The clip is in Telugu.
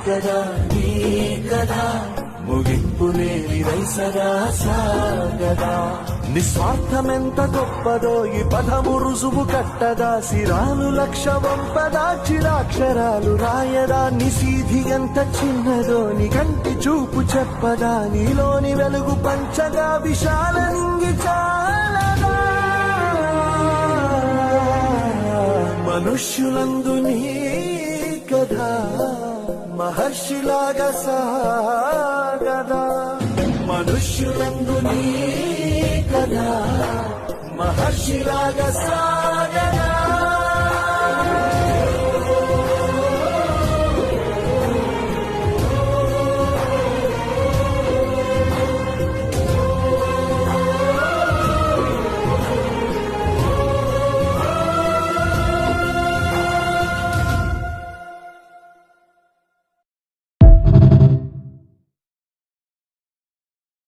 కదా నీ కదా ముగింపు లేని రైసగా సాగదా నిస్వార్థమెంత గొప్పదో ఈ పదము రుజువు కట్టదా సిరాలు లక్ష వంపదా చిరాక్షరాలు రాయదా నిసీధి ఎంత చిన్నదో నీ కంటి చూపు చెప్పదా నీలోని వెలుగు పంచగా విశాల నింగి చాలదా మనుష్యులందు నీ కథ మహర్షిలాగా సాగదా మనుష్యులందు నీ కథ మహర్షిలాగా సాగదా